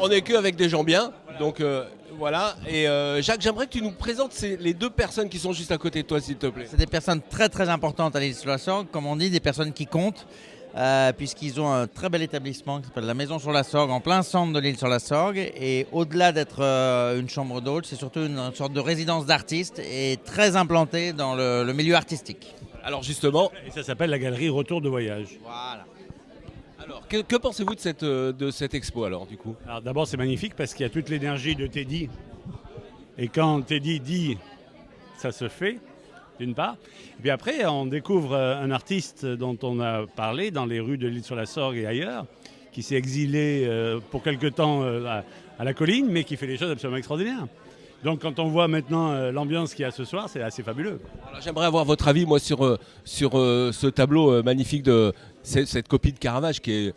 on est que avec des gens bien, donc voilà. Et Jacques, j'aimerais que tu nous présentes les deux personnes qui sont juste à côté de toi, s'il te plaît. C'est des personnes très très importantes à l'île sur la Sorgue, comme on dit, des personnes qui comptent, puisqu'ils ont un très bel établissement qui s'appelle la Maison sur la Sorgue, en plein centre de l'île sur la Sorgue. Et au-delà d'être une chambre d'hôte, c'est surtout une sorte de résidence d'artistes et très implantée dans le milieu artistique. Alors justement, Et ça s'appelle la galerie Retour de Voyage. Voilà. alors que pensez-vous de cette expo alors du coup? Alors d'abord, c'est magnifique parce qu'il y a toute l'énergie de Teddy. Et quand Teddy dit, ça se fait, d'une part. Et puis après, on découvre un artiste dont on a parlé dans les rues de l'île sur la Sorgue et ailleurs, qui s'est exilé pour quelque temps à la colline, mais qui fait des choses absolument extraordinaires. Donc quand on voit maintenant l'ambiance qu'il y a ce soir, c'est assez fabuleux. Alors, j'aimerais avoir votre avis moi sur ce tableau magnifique de cette copie de Caravage qui est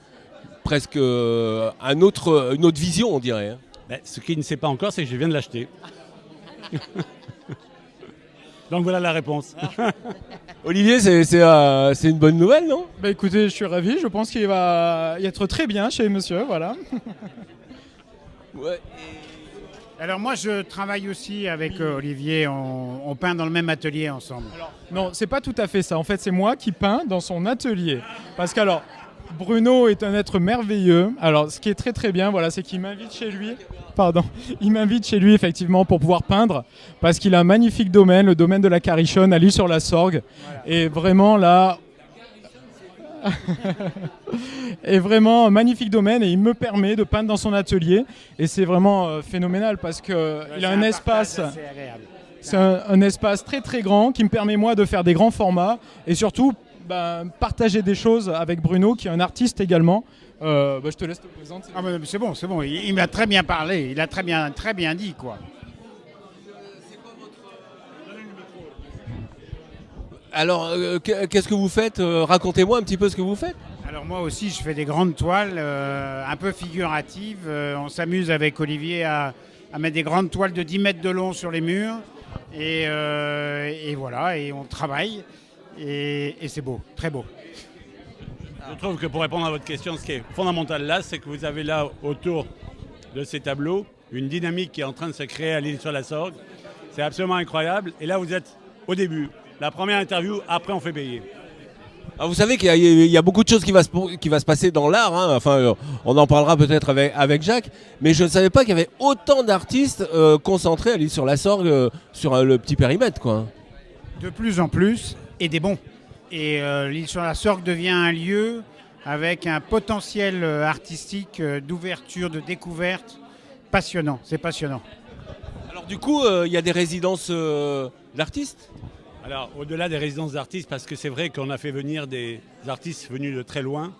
presque une autre vision, on dirait, hein. Ben, ce qu'il ne sait pas encore, c'est que je viens de l'acheter. Donc voilà la réponse. Olivier, c'est une bonne nouvelle, non? Bah écoutez, je suis ravi, je pense qu'il va y être très bien chez monsieur, voilà. Ouais. Alors moi je travaille aussi avec Olivier, on peint dans le même atelier ensemble. Non, c'est pas tout à fait ça. En fait, c'est moi qui peins dans son atelier. Parce qu'alors, Bruno est un être merveilleux. Alors, ce qui est très très bien, voilà, c'est qu'il m'invite chez lui. Pardon, il m'invite chez lui effectivement pour pouvoir peindre parce qu'il a un magnifique domaine, le domaine de la Carichonne à l'île sur la Sorgue. Voilà. Et vraiment là, et vraiment un magnifique domaine et il me permet de peindre dans son atelier et c'est vraiment phénoménal parce que il a un espace. C'est un espace très très grand qui me permet moi de faire des grands formats et surtout partager des choses avec Bruno qui est un artiste également. Je te laisse te présenter. Ah, c'est bon, c'est bon. Il m'a très bien parlé, il a très bien dit quoi. Alors, qu'est-ce que vous faites? Racontez-moi un petit peu ce que vous faites. Alors moi aussi je fais des grandes toiles un peu figuratives. On s'amuse avec Olivier à mettre des grandes toiles de 10 mètres de long sur les murs. Et voilà, et on travaille. Et c'est beau, très beau. Je trouve que pour répondre à votre question, ce qui est fondamental là, c'est que vous avez là autour de ces tableaux une dynamique qui est en train de se créer à l'île sur la Sorgue. C'est absolument incroyable. Et là, vous êtes au début. La première interview, après on fait payer. Alors vous savez qu'il y a beaucoup de choses qui va se passer dans l'art, hein. Enfin, on en parlera peut-être avec Jacques, mais je ne savais pas qu'il y avait autant d'artistes concentrés à l'île sur la Sorgue sur le petit périmètre, quoi. De plus en plus, et des bons. Et l'île sur la Sorgue devient un lieu avec un potentiel artistique d'ouverture, de découverte passionnant. C'est passionnant. Alors du coup, il y a des résidences d'artistes? Alors, au-delà des résidences d'artistes, parce que c'est vrai qu'on a fait venir des artistes venus de très loin,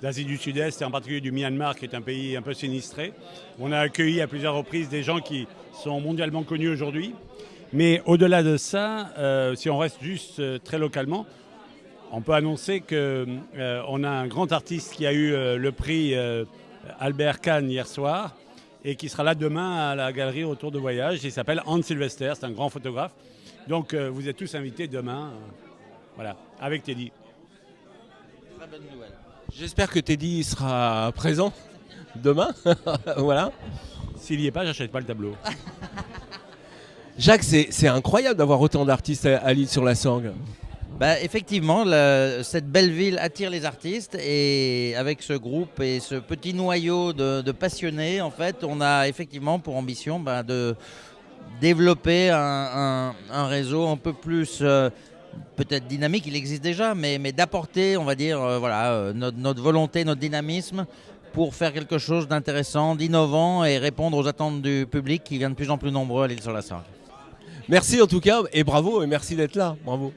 d'Asie du Sud-Est et en particulier du Myanmar, qui est un pays un peu sinistré. On a accueilli à plusieurs reprises des gens qui sont mondialement connus aujourd'hui. Mais au-delà de ça, si on reste juste très localement, on peut annoncer qu'on a un grand artiste qui a eu le prix Albert Kahn hier soir et qui sera là demain à la galerie Retour de Voyage. Il s'appelle Hans Sylvester, c'est un grand photographe. Donc vous êtes tous invités demain, voilà, avec Teddy. Très bonne nouvelle. J'espère que Teddy sera présent demain. Voilà. S'il n'y est pas, j'achète pas le tableau. Jacques, c'est incroyable d'avoir autant d'artistes à l'île sur la Sorgue. Effectivement, cette belle ville attire les artistes et avec ce groupe et ce petit noyau de passionnés, en fait, on a effectivement pour ambition de développer un réseau un peu plus peut-être dynamique, il existe déjà, mais d'apporter, on va dire, notre volonté, notre dynamisme pour faire quelque chose d'intéressant, d'innovant et répondre aux attentes du public qui vient de plus en plus nombreux à l'île sur la Sorgue. Merci en tout cas et bravo et merci d'être là. Bravo.